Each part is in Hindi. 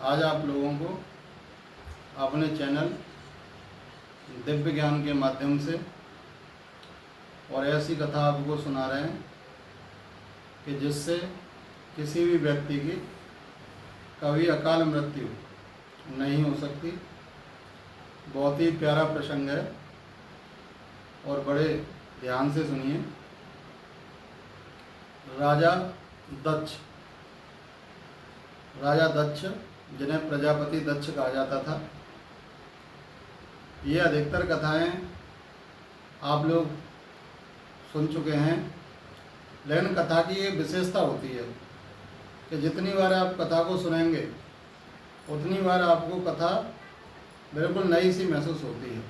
आज आप लोगों को अपने चैनल दिव्य ज्ञान के माध्यम से और ऐसी कथा आपको सुना रहे हैं कि जिससे किसी भी व्यक्ति की कभी अकाल मृत्यु नहीं हो सकती। बहुत ही प्यारा प्रसंग है और बड़े ध्यान से सुनिए। राजा दक्ष जिन्हें प्रजापति दक्ष कहा जाता था। ये अधिकतर कथाएं आप लोग सुन चुके हैं, लेकिन कथा की ये विशेषता होती है कि जितनी बार आप कथा को सुनेंगे उतनी बार आपको कथा बिल्कुल नई सी महसूस होती है।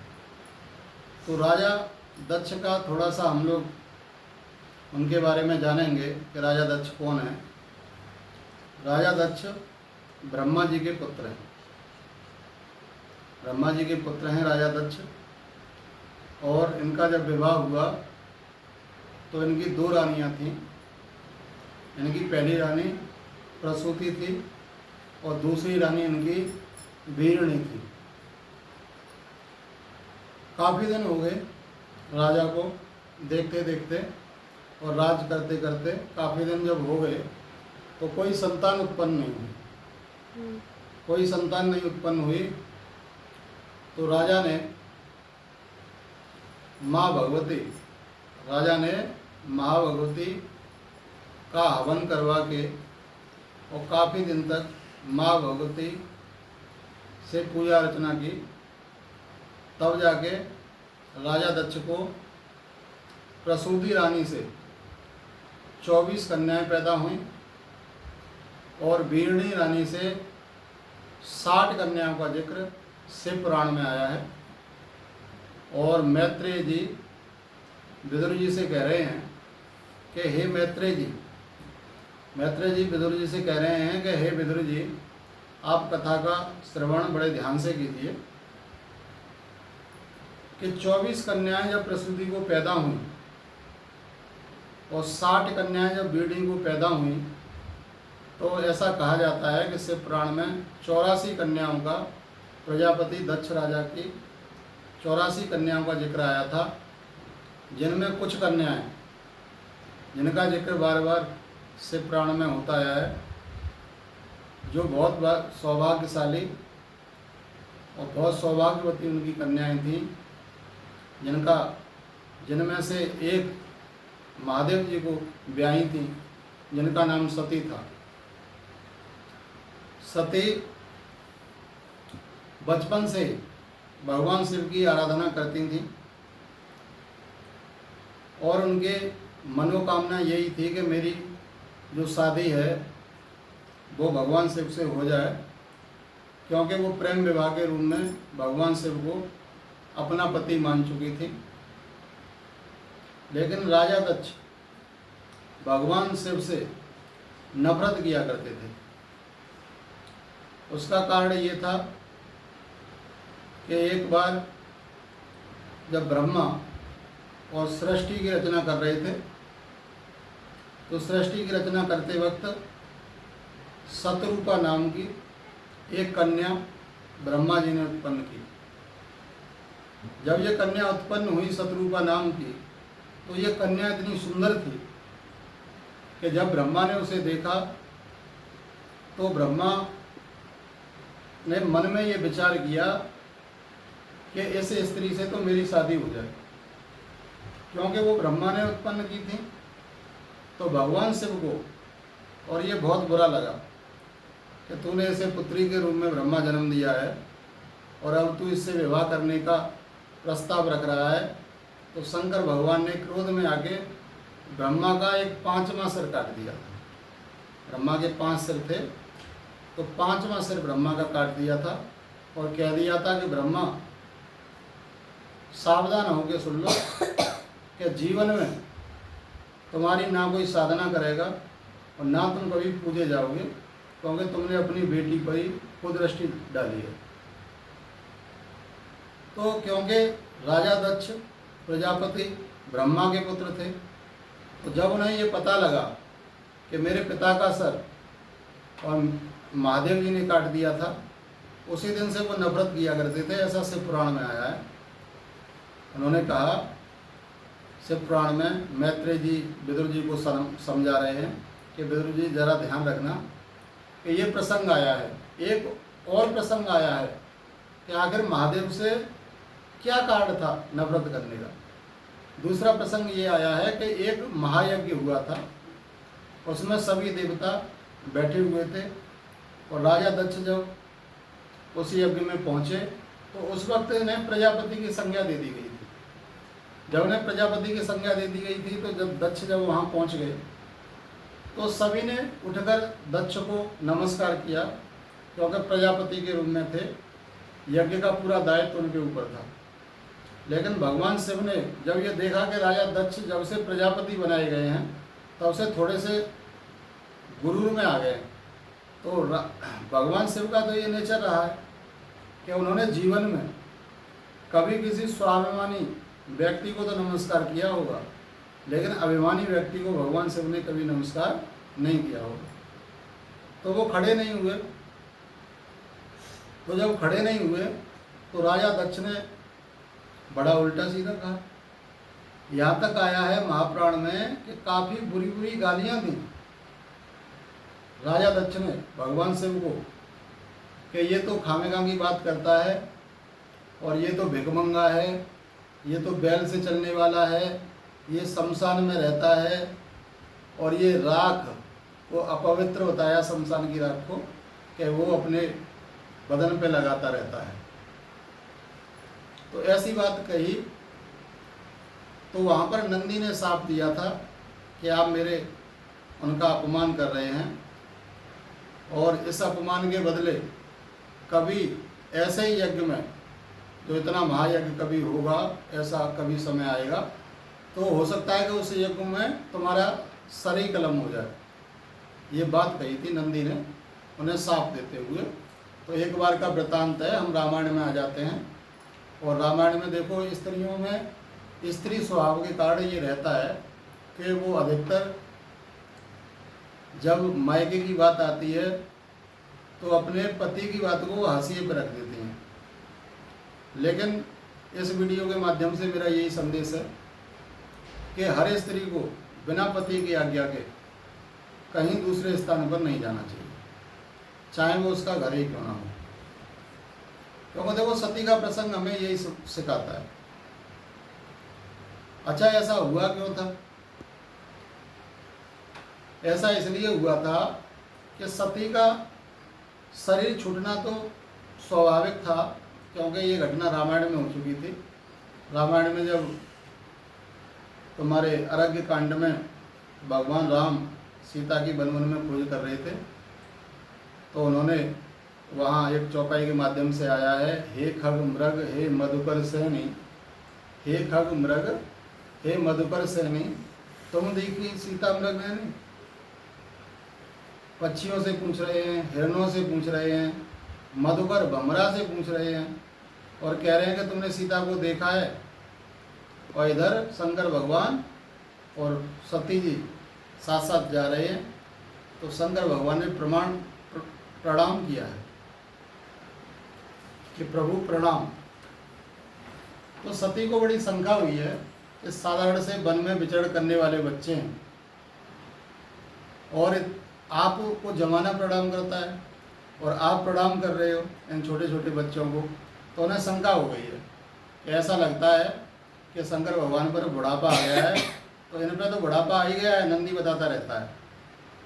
तो राजा दक्ष का थोड़ा सा हम लोग उनके बारे में जानेंगे कि राजा दक्ष कौन है। राजा दक्ष ब्रह्मा जी के पुत्र हैं। ब्रह्मा जी के पुत्र हैं राजा दक्ष। और इनका जब विवाह हुआ तो इनकी दो रानियां थीं। इनकी पहली रानी प्रसूति थी और दूसरी रानी इनकी वीरणी थी। काफ़ी दिन हो गए राजा को देखते देखते और राज करते करते। काफ़ी दिन जब हो गए तो कोई संतान उत्पन्न नहीं हुई। कोई संतान नहीं उत्पन्न हुई तो राजा ने माँ भगवती का हवन करवा के और काफ़ी दिन तक माँ भगवती से पूजा अर्चना की। तब जाके राजा दक्ष को प्रसूति रानी से 24 कन्याएं पैदा हुईं और वीरणी रानी से 60 कन्याओं का जिक्र शिव पुराण में आया है। और मैत्रेय जी विदुर जी से कह रहे हैं कि हे मैत्रेय जी विदुर जी से कह रहे हैं कि हे विदुर जी, आप कथा का श्रवण बड़े ध्यान से कीजिए कि 24 कन्याएं जब प्रसूति को पैदा हुई और 60 कन्याएं जब वीरणी को पैदा हुई तो ऐसा कहा जाता है कि शिव पुराण में 84 कन्याओं का, प्रजापति दक्ष राजा की 84 कन्याओं का जिक्र आया था, जिनमें कुछ कन्याएं जिनका जिक्र बार बार शिव पुराण में होता आया है, जो बहुत सौभाग्यशाली और बहुत सौभाग्यवती उनकी कन्याएं थीं, जिनमें से एक महादेव जी को ब्याही थी, जिनका नाम सती था। सती बचपन से भगवान शिव की आराधना करती थी और उनके मनोकामना यही थी कि मेरी जो शादी है वो भगवान शिव से हो जाए, क्योंकि वो प्रेम विवाह के रूप में भगवान शिव को अपना पति मान चुकी थी। लेकिन राजा दक्ष भगवान शिव से नफरत किया करते थे। उसका कारण ये था कि एक बार जब ब्रह्मा और सृष्टि की रचना कर रहे थे तो सृष्टि की रचना करते वक्त शतरूपा नाम की एक कन्या ब्रह्मा जी ने उत्पन्न की। जब ये कन्या उत्पन्न हुई शतरूपा नाम की, तो ये कन्या इतनी सुंदर थी कि जब ब्रह्मा ने उसे देखा तो ब्रह्मा ने मन में ये विचार किया कि इस स्त्री से तो मेरी शादी हो जाए, क्योंकि वो ब्रह्मा ने उत्पन्न की थी। तो भगवान शिव को और ये बहुत बुरा लगा कि तूने इसे पुत्री के रूप में ब्रह्मा जन्म दिया है और अब तू इससे विवाह करने का प्रस्ताव रख रहा है। तो शंकर भगवान ने क्रोध में आके ब्रह्मा का एक 5वां सिर काट दिया। ब्रह्मा के 5 सिर थे, तो 5वां सिर ब्रह्मा का काट दिया था और कह दिया था कि ब्रह्मा सावधान होकर सुन लो कि जीवन में तुम्हारी ना कोई साधना करेगा और ना तुम कभी पूजे जाओगे, क्योंकि तुमने अपनी बेटी पर ही कुदृष्टि डाली है। तो क्योंकि राजा दक्ष प्रजापति ब्रह्मा के पुत्र थे, तो जब उन्हें ये पता लगा कि मेरे पिता का सर और महादेव जी ने काट दिया था, उसी दिन से वो नफरत किया करते थे, ऐसा शिव पुराण में आया है। उन्होंने कहा, शिव पुराण में मैत्रेय जी विदुर जी को समझा रहे हैं कि विदुर जी जरा ध्यान रखना कि ये प्रसंग आया है। एक और प्रसंग आया है कि आखिर महादेव से क्या कारण था नफरत करने का। दूसरा प्रसंग ये आया है कि एक महायज्ञ हुआ था, उसमें सभी देवता बैठे हुए थे और राजा दक्ष जब उस यज्ञ में पहुँचे तो उस वक्त इन्हें प्रजापति की संज्ञा दे दी गई थी। जब उन्हें प्रजापति की संज्ञा दे दी गई थी तो जब दक्ष जब वहाँ पहुँच गए तो सभी ने उठकर दक्ष को नमस्कार किया, क्योंकि प्रजापति के रूप में थे, यज्ञ का पूरा दायित्व उनके ऊपर था। लेकिन भगवान शिव ने जब ये देखा कि राजा दक्ष जब से प्रजापति बनाए गए हैं तब से थोड़े से गुरूर में आ गए, तो भगवान शिव का तो ये नेचर रहा है कि उन्होंने जीवन में कभी किसी स्वाभिमानी व्यक्ति को तो नमस्कार किया होगा, लेकिन अभिमानी व्यक्ति को भगवान शिव ने कभी नमस्कार नहीं किया होगा। तो वो खड़े नहीं हुए। तो जब खड़े नहीं हुए तो राजा दक्ष ने बड़ा उल्टा सीधा कहा। यहाँ तक आया है महापुराण में कि काफ़ी बुरी बुरी गालियाँ दी राजा दक्ष ने भगवान शिव को कि ये तो खामेखा की बात करता है, और ये तो भिखमंगा है, ये तो बैल से चलने वाला है, ये शमशान में रहता है, और ये राख को अपवित्र बताया, शमशान की राख को, कि वो अपने बदन पे लगाता रहता है। तो ऐसी बात कही तो वहाँ पर नंदी ने साफ दिया था कि आप मेरे उनका अपमान कर रहे हैं, और इस अपमान के बदले कभी ऐसे ही यज्ञ में जो इतना महायज्ञ कभी होगा, ऐसा कभी समय आएगा तो हो सकता है कि उस यज्ञ में तुम्हारा सर ही कलम हो जाए। ये बात कही थी नंदी ने उन्हें साफ देते हुए। तो एक बार का वृतांत है, हम रामायण में आ जाते हैं, और रामायण में देखो स्त्रियों में स्त्री स्वभाव के कारण ये रहता है कि वो अधिकतर जब मायके की बात आती है तो अपने पति की बात को हाशिए पर रख देती हैं। लेकिन इस वीडियो के माध्यम से मेरा यही संदेश है कि हर स्त्री को बिना पति की आज्ञा के कहीं दूसरे स्थान पर नहीं जाना चाहिए, चाहे वो उसका घर ही क्यों ना हो। क्योंकि देखो सती का प्रसंग हमें यही सिखाता है। अच्छा, ऐसा हुआ क्यों था? ऐसा इसलिए हुआ था कि सती का शरीर छूटना तो स्वाभाविक था, क्योंकि ये घटना रामायण में हो चुकी थी। रामायण में जब तुम्हारे अरण्य कांड में भगवान राम सीता की वन वन में खोज कर रहे थे, तो उन्होंने वहाँ एक चौपाई के माध्यम से आया है, हे खग मृग हे मधुकर सहनी, हे खग मृग हे मधुकर सहनी, तुम देखी सीता मृग नैनी। पक्षियों से पूछ रहे हैं, हिरणों से पूछ रहे हैं, मधुकर भमरा से पूछ रहे हैं, और कह रहे हैं कि तुमने सीता को देखा है। और इधर शंकर भगवान और सती जी साथ साथ जा रहे हैं। तो शंकर भगवान ने प्रणाम किया है कि प्रभु प्रणाम। तो सती को बड़ी शंका हुई है कि साधारण से वन में विचरण करने वाले बच्चे हैं और आपको जमाना प्रणाम करता है और आप प्रणाम कर रहे हो इन छोटे छोटे बच्चों को। तो उन्हें शंका हो गई है। ऐसा लगता है कि शंकर भगवान पर बुढ़ापा आ गया है, तो इन पर तो बुढ़ापा आ ही गया है, नंदी बताता रहता है,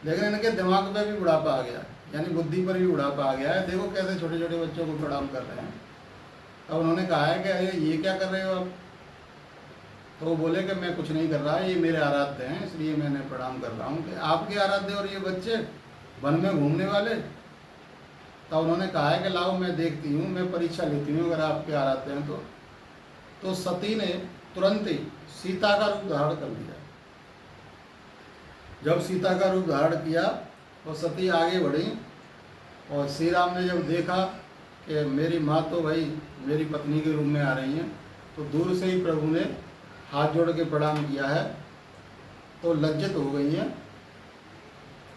लेकिन इनके दिमाग पे भी बुढ़ापा आ गया है, यानी बुद्धि पर भी बुढ़ापा आ गया है। देखो कैसे छोटे छोटे बच्चों को प्रणाम कर रहे हैं। तो उन्होंने कहा है कि अरे ये क्या कर रहे हो आप? तो वो बोले कि मैं कुछ नहीं कर रहा, ये मेरे आराध्य हैं इसलिए मैंने प्रणाम कर रहा हूँ। कि आपके आराध्य और ये बच्चे वन में घूमने वाले? तो उन्होंने कहा है कि लाओ मैं देखती हूँ, मैं परीक्षा लेती हूँ अगर आपके आराध्य हैं तो। तो सती ने तुरंत ही सीता का रूप धारण कर लिया। जब सीता का रूप धारण किया तो सती आगे बढ़ी, और श्री राम ने जब देखा कि मेरी माँ तो भाई मेरी पत्नी के रूप में आ रही हैं, तो दूर से ही प्रभु ने हाथ जोड़ के प्रणाम किया है। तो लज्जित हो गई हैं,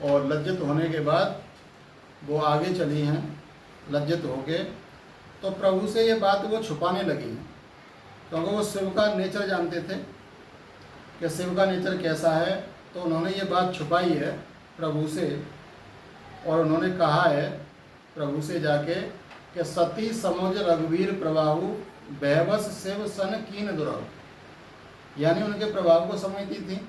और लज्जित होने के बाद वो आगे चली हैं लज्जित होके, तो प्रभु से ये बात वो छुपाने लगी हैं, क्योंकि वो शिव का नेचर जानते थे कि शिव का नेचर कैसा है। तो उन्होंने ये बात छुपाई है प्रभु से, और उन्होंने कहा है प्रभु से जाके कि सती समुझ रघुवीर प्रभाहु बहवस शिव सन कीन दुराहु, यानी उनके प्रभाव को समझती थी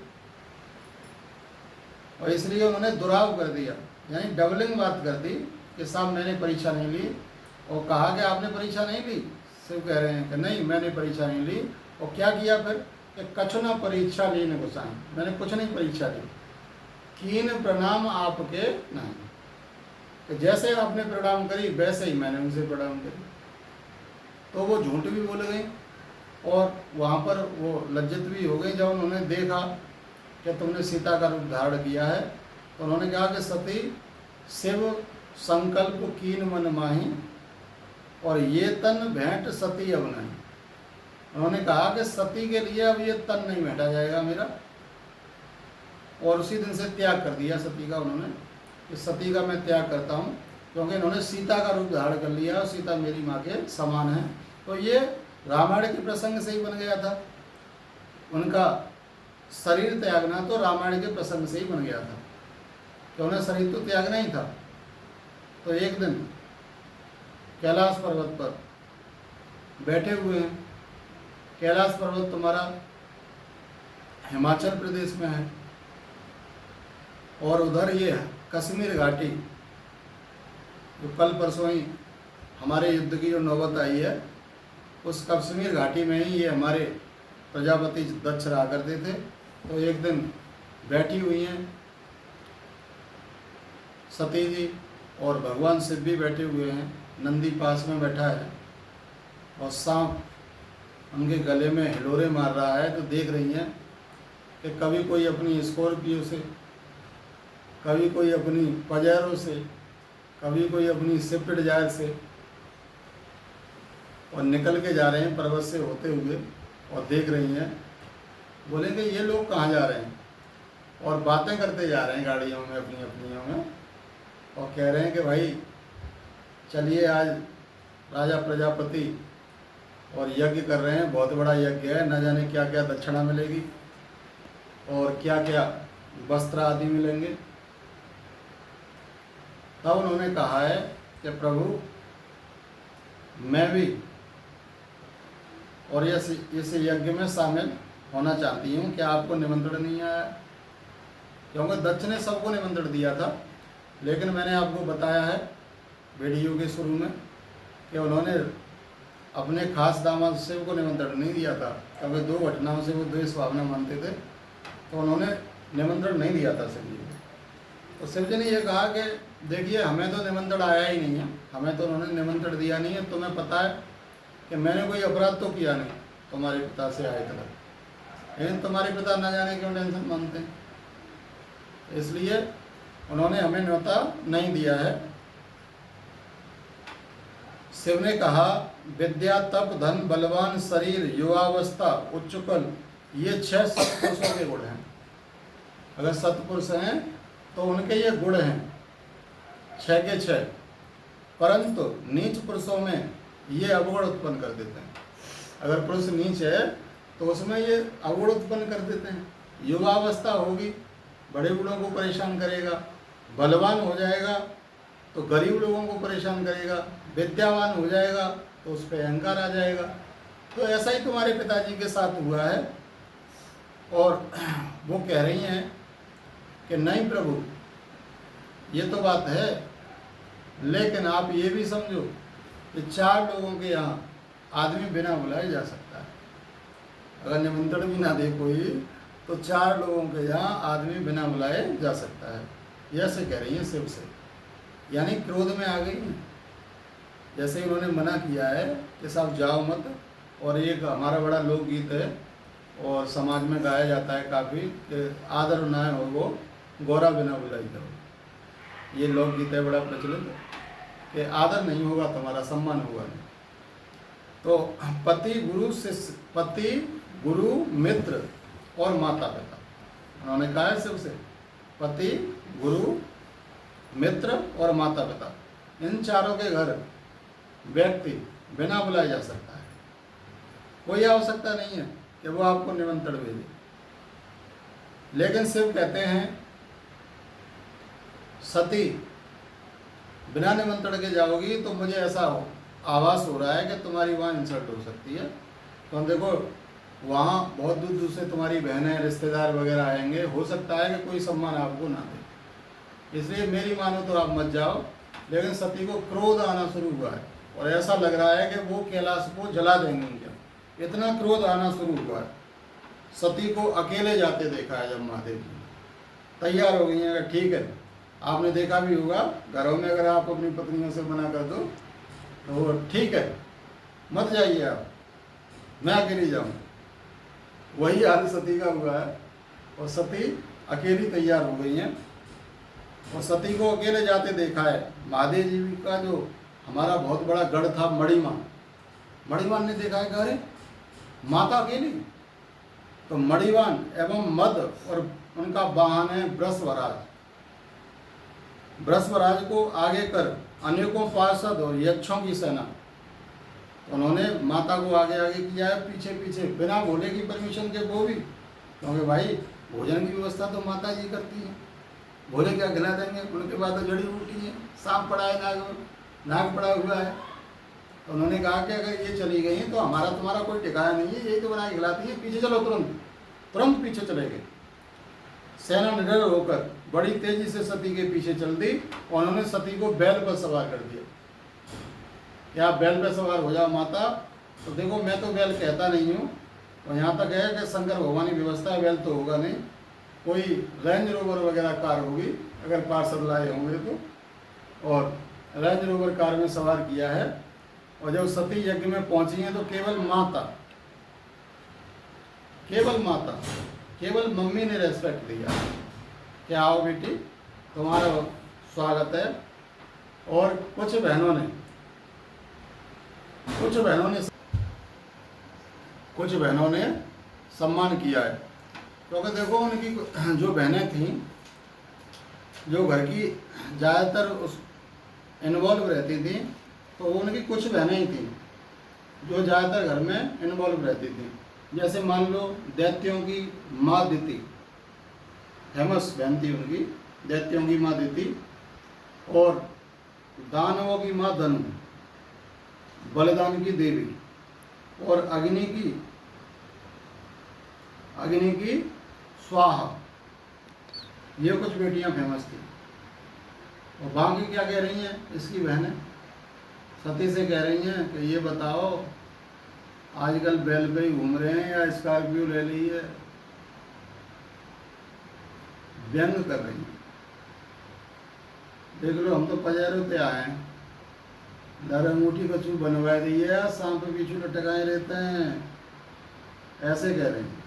और इसलिए उन्होंने दुराव कर दिया, यानी डबलिंग बात कर दी कि साहब मैंने परीक्षा नहीं ली। और कहा कि आपने परीक्षा नहीं ली? शिव कह रहे हैं कि नहीं मैंने परीक्षा नहीं ली। और क्या किया फिर कि कछु न परीक्षा लीन गोसाई, मैंने कुछ नहीं परीक्षा ली, कीन प्रणाम आपके नहीं, कि जैसे आपने प्रणाम करी वैसे ही मैंने उनसे प्रणाम करी। तो वो झूठ भी बोल गई और वहाँ पर वो लज्जित भी हो गई जब उन्होंने देखा कि तुमने सीता का रूप धारण किया है। तो उन्होंने कहा कि सती शिव संकल्प कीन मन माही और ये तन भेंट सती अब नहीं। उन्होंने कहा कि सती के लिए अब ये तन नहीं भेंटा जाएगा मेरा, और उसी दिन से त्याग कर दिया सती का उन्होंने, कि सती का मैं त्याग करता हूँ, क्योंकि इन्होंने सीता का रूप धारण कर लिया और सीता मेरी माँ के समान है। तो ये रामायण के प्रसंग से ही बन गया था, उनका शरीर त्यागना तो रामायण के प्रसंग से ही बन गया था, कि उन्हें शरीर तो त्यागना ही था। तो एक दिन कैलाश पर्वत पर बैठे हुए हैं, कैलाश पर्वत तुम्हारा हिमाचल प्रदेश में है, और उधर ये कश्मीर घाटी, जो कल परसों ही हमारे युद्ध की जो नौबत आई है, उस कश्मीर घाटी में ही ये हमारे प्रजापति दक्ष रहा करते थे। तो एक दिन बैठी हुई हैं सती जी, और भगवान शिव भी बैठे हुए हैं, नंदी पास में बैठा है, और सांप उनके गले में हिलोरे मार रहा है। तो देख रही हैं कि कभी कोई अपनी स्कॉर्पियो से, कभी कोई अपनी पजेरो से, कभी कोई अपनी स्विफ्ट डिजायर से, और निकल के जा रहे हैं पर्वत से होते हुए, और देख रही हैं। बोलेंगे ये लोग कहाँ जा रहे हैं, और बातें करते जा रहे हैं गाड़ियों में अपनी अपनियों में, और कह रहे हैं कि भाई चलिए आज राजा प्रजापति और यज्ञ कर रहे हैं, बहुत बड़ा यज्ञ है, न जाने क्या क्या दक्षिणा मिलेगी और क्या क्या वस्त्र आदि मिलेंगे। तब उन्होंने कहा है कि प्रभु मैं भी और इस यज्ञ में शामिल होना चाहती हूँ, क्या आपको निमंत्रण नहीं आया? क्योंकि दक्ष ने सबको निमंत्रण दिया था, लेकिन मैंने आपको बताया है वीडियो के शुरू में कि उन्होंने अपने खास दामाद शिव को निमंत्रण नहीं दिया था, क्योंकि दो घटनाओं से वो द्वेष भावना मानते थे, तो उन्होंने निमंत्रण नहीं दिया था शिव जी को। तो शिव जी ने यह कहा कि देखिए हमें तो निमंत्रण आया ही नहीं है, हमें तो उन्होंने निमंत्रण दिया नहीं है। तुम्हें पता है कि मैंने कोई अपराध तो किया नहीं तुम्हारे पिता से आए तक, लेकिन तुम्हारे पिता न जाने क्यों टेंशन मानते हैं, इसलिए उन्होंने हमें न्योता नहीं दिया है। शिव ने कहा विद्या तप धन बलवान शरीर युवावस्था उच्चकल, ये 6 सत्पुरुषों के गुण हैं। अगर सत्पुरुष हैं तो उनके ये गुण हैं 6 के 6, परंतु नीच पुरुषों में ये अवगुण उत्पन्न कर देते हैं। अगर पुरुष नीच है तो उसमें ये अवगुण उत्पन्न कर देते हैं। युवावस्था होगी, बड़े बूढ़ों को परेशान करेगा, बलवान हो जाएगा तो गरीब लोगों को परेशान करेगा, विद्यावान हो जाएगा तो उस पर अहंकार आ जाएगा। तो ऐसा ही तुम्हारे पिताजी के साथ हुआ है। और वो कह रही हैं कि नहीं प्रभु ये तो बात है, लेकिन आप ये भी समझो कि 4 लोगों के यहाँ आदमी बिना बुलाए जा सकता है। अगर निमंत्रण भी ना दे कोई तो 4 लोगों के यहाँ आदमी बिना बुलाए जा सकता है। ये ऐसे कह रही हैं शिव से, यानी क्रोध में आ गई हैं। जैसे ही उन्होंने मना किया है कि साहब जाओ मत, और एक हमारा बड़ा लोकगीत है और समाज में गाया जाता है काफ़ी कि आदर ना हो वो गौरा बिना बुलाई करो। ये लोकगीत है बड़ा प्रचलित कि आदर नहीं होगा तुम्हारा, सम्मान होगा नहीं। तो पति गुरु शिष्य, पति गुरु मित्र और माता पिता, उन्होंने कहा है शिव से पति गुरु मित्र और माता पिता, इन चारों के घर व्यक्ति बिना बुलाए जा सकता है। कोई आवश्यकता नहीं है कि वो आपको निमंत्रण भेजे। लेकिन शिव कहते हैं सती बिना निमंत्रण के जाओगी तो मुझे ऐसा आभास हो रहा है कि तुम्हारी वहाँ इंसल्ट हो सकती है। तो हम देखो वहाँ बहुत दूर दूर से तुम्हारी बहनें रिश्तेदार वगैरह आएंगे, हो सकता है कि कोई सम्मान आपको ना दे, इसलिए मेरी मानो तो आप मत जाओ। लेकिन सती को क्रोध आना शुरू हुआ है और ऐसा लग रहा है कि वो कैलाश को जला देंगे उनके, इतना क्रोध आना शुरू हुआ है। सती को अकेले जाते देखा है जब महादेव जी, तैयार हो गई हैं। अगर ठीक है, आपने देखा भी होगा घरों में अगर आप अपनी पत्नियों से मना कर दो तो ठीक है मत जाइए आप, मैं अकेली जाऊँ, वही हाल सती का हुआ है। और सती अकेली तैयार हो गई हैं और सती को अकेले जाते देखा है। महादेव जी का जो हमारा बहुत बड़ा गढ़ था मणिमान, मणिमान ने देखा है कि अरे माता अकेली। तो मणिमान एवं मद और उनका वाहन है वृषभराज। वृषभराज को आगे कर अनेकों पार्षद और यक्षों की सेना, तो उन्होंने माता को आगे आगे किया है, पीछे पीछे, बिना भोले की परमिशन के वो भी, क्योंकि भाई भोजन की व्यवस्था तो माता जी करती हैं, भोले क्या खिला देंगे। उनके बाद तो जड़ी बूटी है, सांप पड़ा है, नाग पड़ा हुआ है। तो उन्होंने कहा कि अगर ये चली गई तो हमारा तुम्हारा कोई ठिकाना नहीं है, यही तो बना के खिलाती है, पीछे चलो। तुरंत तुरंत पीछे चले गए। सेना निडर होकर बड़ी तेजी से सती के पीछे चल दी और उन्होंने सती को बैल पर सवार कर दिया कि आप बैल पर सवार हो जाओ माता। तो देखो मैं तो बैल कहता नहीं हूँ, और यहाँ तक है कि शंकर भगवान की व्यवस्था है, बैल तो होगा नहीं, कोई रेंज रोवर वगैरह कार होगी अगर पार्षद लाए होंगे तो। और रेंज रोवर कार में सवार किया है और जब सती यज्ञ में पहुंची हैं तो केवल माता, केवल मम्मी ने रेस्पेक्ट दिया कि आओ बेटी तुम्हारा स्वागत है। और कुछ बहनों ने सम्मान किया है, क्योंकि देखो उनकी जो बहनें थीं जो घर की ज़्यादातर उस इन्वॉल्व रहती थी, तो उनकी कुछ बहनें ही थीं जो ज़्यादातर घर में इन्वॉल्व रहती थी। जैसे मान लो दैत्यों की माँ दिति, फेमस बहन थी उनकी, दैत्यों की माँ दिति, और दानवों की माँ धनु, बलिदान की देवी, और अग्नि की स्वाहा, ये कुछ बेटियां फेमस थी। और बाकी क्या कह रही हैं इसकी बहनें, सती से कह रही हैं कि ये बताओ आजकल बैल पे ही घूम रहे हैं या स्कॉर्पियो ले ली है, व्यंग कर रही हैं। देख लो हम तो पजारों पे आए हैं, दर अंगूठी कछू बनवा दी है, सांप पीछू लटकाए रहते हैं, ऐसे कह रहे हैं।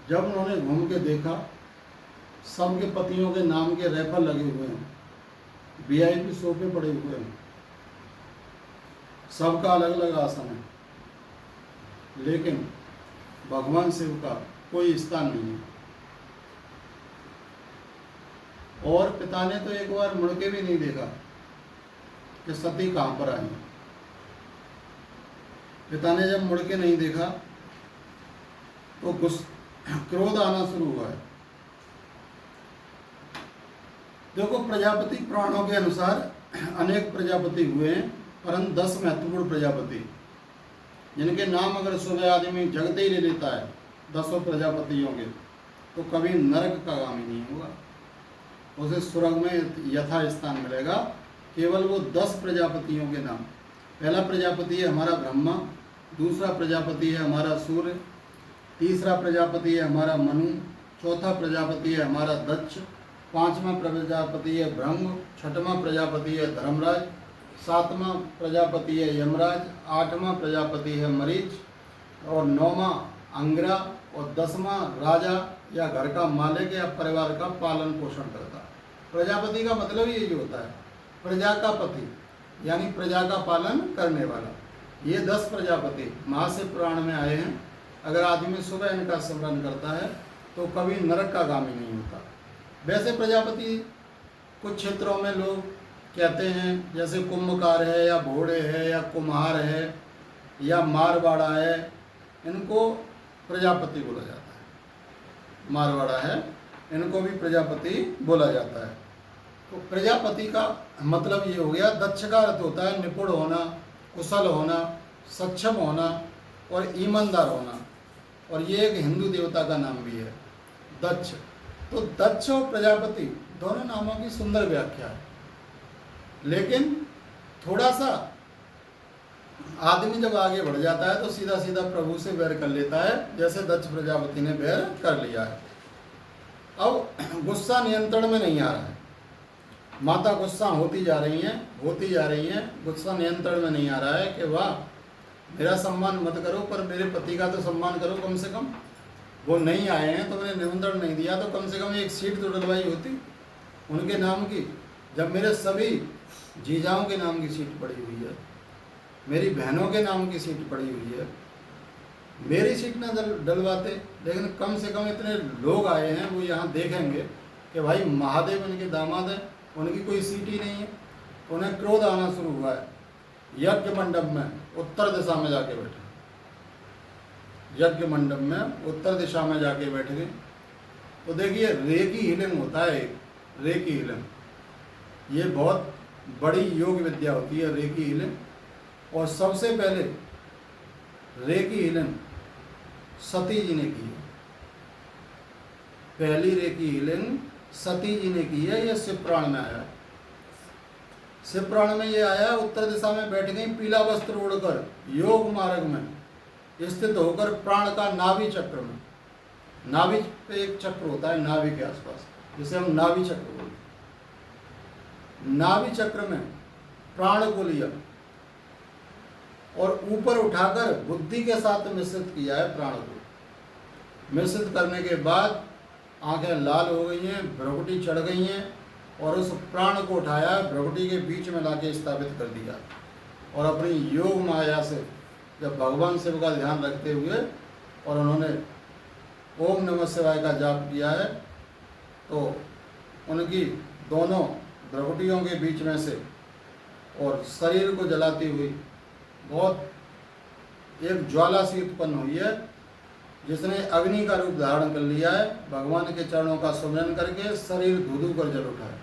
जब उन्होंने घूम के देखा सबके पतियों के नाम के रैपर लगे हुए हैं, VIP सोफे पड़े हुए हैं, सबका अलग अलग आसन है, लेकिन भगवान शिव का कोई स्थान नहीं है। और पिता ने तो एक बार मुड़ के भी नहीं देखा कि सती कहाँ पर आई। पिता ने जब मुड़ के नहीं देखा तो क्रोध आना शुरू हुआ है। देखो प्रजापति पुराणों के अनुसार अनेक प्रजापति हुए हैं, परंतु 10 महत्वपूर्ण प्रजापति जिनके नाम अगर सुबह आदमी जगते ही ले लेता है 10 प्रजापतियों के, तो कभी नरक का गामी नहीं होगा, उसे स्वर्ग में यथा स्थान मिलेगा। केवल वो 10 प्रजापतियों के नाम। पहला प्रजापति है हमारा ब्रह्मा, दूसरा प्रजापति है हमारा सूर्य, तीसरा प्रजापति है हमारा मनु, चौथा प्रजापति है हमारा दक्ष, पांचवा प्रजापति है ब्रह्म, छठवां प्रजापति है धर्मराज, सातवां प्रजापति है यमराज, आठवां प्रजापति है मरीच, और नौवां अंगिरा, और 10वां राजा या घर का मालिक या परिवार का पालन पोषण करता है। प्रजापति का मतलब ही यही होता है, प्रजा का पति, यानी प्रजा का पालन करने वाला। ये 10 प्रजापति महाशिव पुराण में आए हैं। अगर आदमी सुबह इनका स्मरण करता है तो कभी नरक का गामी नहीं होता। वैसे प्रजापति कुछ क्षेत्रों में लोग कहते हैं, जैसे कुंभकार है या भोड़े है या कुम्हार है या मारवाड़ा है, इनको प्रजापति बोला जाता है। मारवाड़ा है, इनको भी प्रजापति बोला जाता है। तो प्रजापति का मतलब ये हो गया, दक्ष का अर्थ होता है निपुण होना, कुशल होना, सक्षम होना और ईमानदार होना। और ये एक हिंदू देवता का नाम भी है, दक्ष। तो दक्ष और प्रजापति दोनों नामों की सुंदर व्याख्या है, लेकिन थोड़ा सा आदमी जब आगे बढ़ जाता है तो सीधा सीधा प्रभु से बैर कर लेता है, जैसे दक्ष प्रजापति ने बैर कर लिया है। अब गुस्सा नियंत्रण में नहीं आ रहा है, माता गुस्सा होती जा रही हैं, गुस्सा नियंत्रण में नहीं आ रहा है कि वाह मेरा सम्मान मत करो पर मेरे पति का तो सम्मान करो कम से कम। वो नहीं आए हैं तो मैंने निमंत्रण नहीं दिया, तो कम से कम एक सीट तो डलवाई होती उनके नाम की। जब मेरे सभी जीजाओं के नाम की सीट पड़ी हुई है, मेरी बहनों के नाम की सीट पड़ी हुई है, मेरी सीट ना डलवाते। लेकिन कम से कम इतने लोग आए हैं, वो यहाँ देखेंगे कि भाई महादेव इनके दामाद हैं, उनकी कोई सीट ही नहीं है। उन्हें क्रोध आना शुरू हुआ है। यज्ञ मंडप में उत्तर दिशा में जाके बैठे, यज्ञ मंडप में उत्तर दिशा में जाके बैठ गए। तो देखिए रेकी हीलिंग होता है, रेकी हीलिंग ये बहुत बड़ी योग विद्या होती है, रेकी हीलिंग। और सबसे पहले रेकी हीलिंग सती जी ने की है, पहली रेकी हीलिंग सती जी ने की है। यह शिव पुराण में आया है, शिव पुराण में ये आया, उत्तर दिशा में बैठ गई पीला वस्त्र ओढ़कर योग मार्ग में स्थित होकर प्राण का नाभि चक्र में, नाभि पे एक चक्र होता है नाभि के आसपास, जिसे हम नाभि चक्र बोलते हैं, नाभि चक्र में प्राण को लिया और ऊपर उठाकर बुद्धि के साथ मिश्रित किया है। प्राण को मिश्रित करने के बाद आंखें लाल हो गई हैं, भ्रुकुटी चढ़ गई हैं, और उस प्राण को उठाया, भ्रुकुटी के बीच में लाके स्थापित कर दिया। और अपनी योग माया से जब भगवान शिव का ध्यान रखते हुए और उन्होंने ओम नमः शिवाय का जाप किया है, तो उनकी दोनों भ्रुकुटियों के बीच में से और शरीर को जलाती हुई बहुत एक ज्वाला सी उत्पन्न हुई है, जिसने अग्नि का रूप धारण कर लिया है। भगवान के चरणों का सुमिरन करके शरीर धू कर जल उठा है।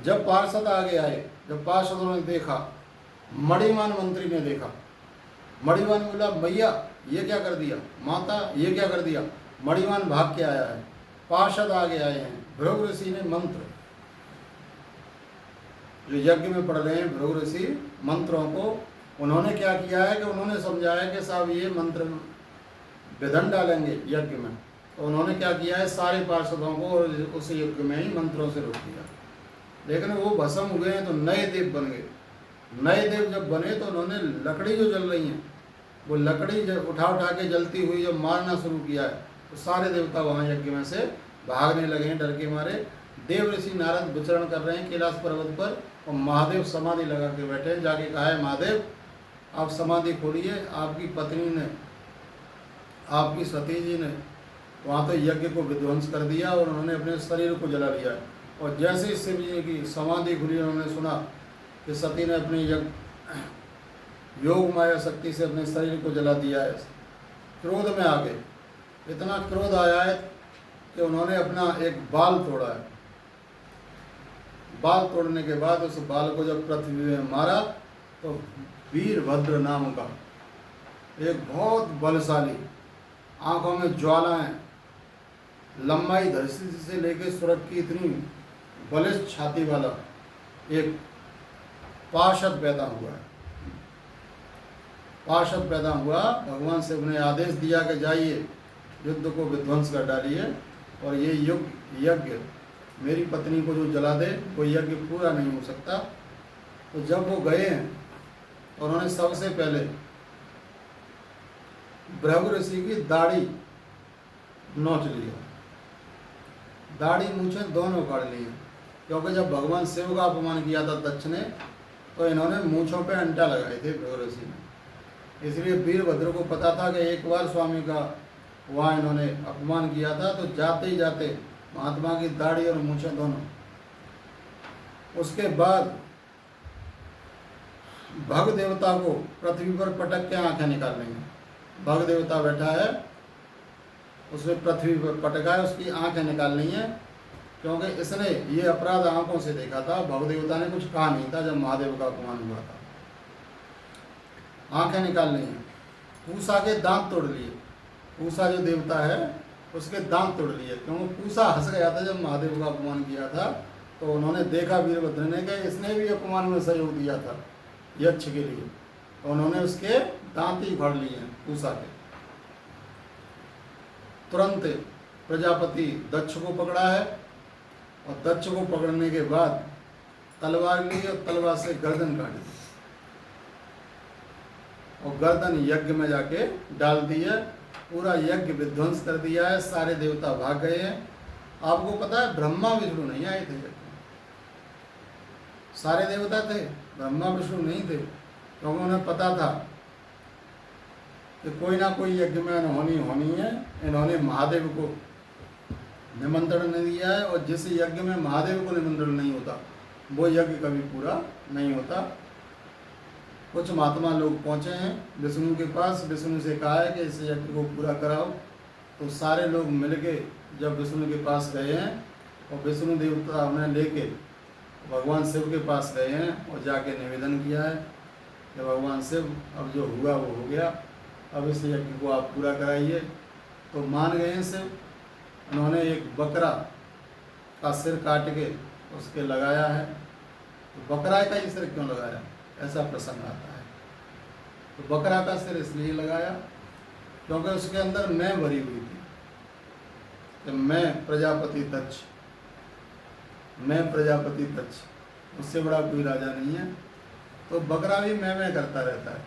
जब पार्षद आगे आए, जब पार्षदों ने देखा, मणिमान मंत्री ने देखा, मणिमान बोला भैया ये क्या कर दिया, माता ये क्या कर दिया। मणिमान भाग के आया है, पार्षद आगे आए हैं। भृगु ऋषि ने मंत्र जो यज्ञ में पढ़ रहे हैं, भृगु ऋषि मंत्रों को उन्होंने क्या किया है कि उन्होंने समझाया कि साहब ये मंत्र विधन डालेंगे यज्ञ में। तो उन्होंने क्या किया है, सारे पार्षदों को और उस यज्ञ में ही मंत्रों से रोक दिया। लेकिन वो भस्म हो गए हैं तो नए देव बन गए। नए देव जब बने तो उन्होंने लकड़ी जो जल रही हैं, वो लकड़ी जब उठा के जलती हुई जब मारना शुरू किया है, तो सारे देवता वहाँ यज्ञ में से भागने लगे हैं डर के मारे। देव ऋषि नारद विचरण कर रहे हैं कैलाश पर्वत पर, और महादेव समाधि लगा के बैठे हैं। जाके कहा है महादेव आप समाधि खोलिए, आपकी पत्नी ने, आपकी सती जी ने वहाँ तो यज्ञ को विध्वंस कर दिया और उन्होंने अपने शरीर को जला लिया है। और जैसे ही शिव जी की समाधि खुली, उन्होंने सुना कि सती ने अपनी योग माया शक्ति से अपने शरीर को जला दिया है। क्रोध में आ गए, इतना क्रोध आया है कि उन्होंने अपना एक बाल तोड़ा है। बाल तोड़ने के बाद उस बाल को जब पृथ्वी में मारा तो वीरभद्र नाम का एक बहुत बलशाली, आंखों में ज्वालाएं, लंबाई धरती से लेकर सुरख की इतनी बलिष्ठ छाती वाला एक पार्षद पैदा हुआ है। पार्षद पैदा हुआ, भगवान शिव ने आदेश दिया कि जाइए युद्ध को विध्वंस कर डालिए, और ये यज्ञ मेरी पत्नी को जो जला दे वो यज्ञ पूरा नहीं हो सकता। तो जब वो गए हैं तो उन्होंने सबसे पहले भृगु ऋषि की दाढ़ी नोच लिया, दाढ़ी मूछें दोनों काट ली, क्योंकि जब भगवान शिव का अपमान किया था दक्ष ने, तो इन्होंने मूछों पे अंटा लगाए थे भृगु ऋषि ने। इसलिए वीरभद्र को पता था कि एक बार स्वामी का वहाँ इन्होंने अपमान किया था, तो जाते ही जाते महात्मा की दाढ़ी और मूछें दोनों। उसके बाद भग देवता को पृथ्वी पर पटक के आंखें निकालनी है। भग देवता बैठा है, उसने पृथ्वी पर पटका है, उसकी आंखें निकालनी है, क्योंकि इसने ये अपराध आंखों से देखा था। भग देवता ने कुछ कहा नहीं था जब महादेव का अपमान हुआ था। आंखें निकालनी है। पूसा के दांत तोड़ लिए। पूसा जो देवता है उसके दांत तोड़ लिए, क्योंकि पूसा हंस गया था जब महादेव का अपमान किया था। तो उन्होंने देखा वीरभद्र ने कि इसने भी अपमान में सहयोग दिया था यक्ष के लिए, तो उन्होंने उसके दांत ही उखाड़ लिए हैं पूसा के। तुरंत प्रजापति दक्ष को पकड़ा है, और दक्ष को पकड़ने के बाद तलवार ली और तलवार से गर्दन काट दी, और गर्दन यज्ञ में जाके डाल दी है। पूरा यज्ञ विध्वंस कर दिया है, सारे देवता भाग गए हैं। आपको पता है ब्रह्मा विष्णु नहीं आए थे यज्ञ में, सारे देवता थे, ब्रह्मा विष्णु नहीं थे, क्योंकि उन्हें पता था कि कोई ना कोई यज्ञ में अनहोनी होनी है। इन्होंने महादेव को निमंत्रण नहीं दिया है, और जिस यज्ञ में महादेव को निमंत्रण नहीं होता वो यज्ञ कभी पूरा नहीं होता। कुछ महात्मा लोग पहुँचे हैं विष्णु के पास, विष्णु से कहा है कि इस यज्ञ को पूरा कराओ। तो सारे लोग मिलके जब विष्णु के पास गए हैं, और विष्णु देवता उन्हें लेके भगवान शिव के पास गए हैं, और जाके निवेदन किया है कि भगवान शिव अब जो हुआ वो हो गया, अब इस यज्ञ को आप पूरा कराइए। तो मान गए हैं शिव। उन्होंने एक बकरा का सिर काट के उसके लगाया है। तो बकरा का ही सिर क्यों लगाया, ऐसा प्रसंग आता है। तो बकरा का सिर इसलिए लगाया क्योंकि उसके अंदर मैं भरी हुई थी कि मैं प्रजापति दक्ष, मैं प्रजापति दक्ष, उससे बड़ा कोई राजा नहीं है। तो बकरा भी मैं करता रहता है,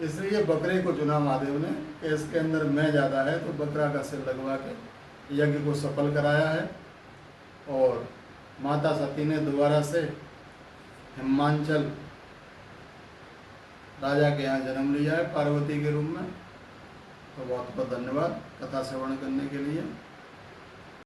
इसलिए बकरे को चुना महादेव ने कि इसके अंदर मैं ज़्यादा है। तो बकरा का सिर लगवा के यज्ञ को सफल कराया है। और माता सती ने दोबारा से हिमांचल राजा के यहाँ जन्म लिया है पार्वती के रूप में। तो बहुत बहुत धन्यवाद कथा श्रवण करने के लिए।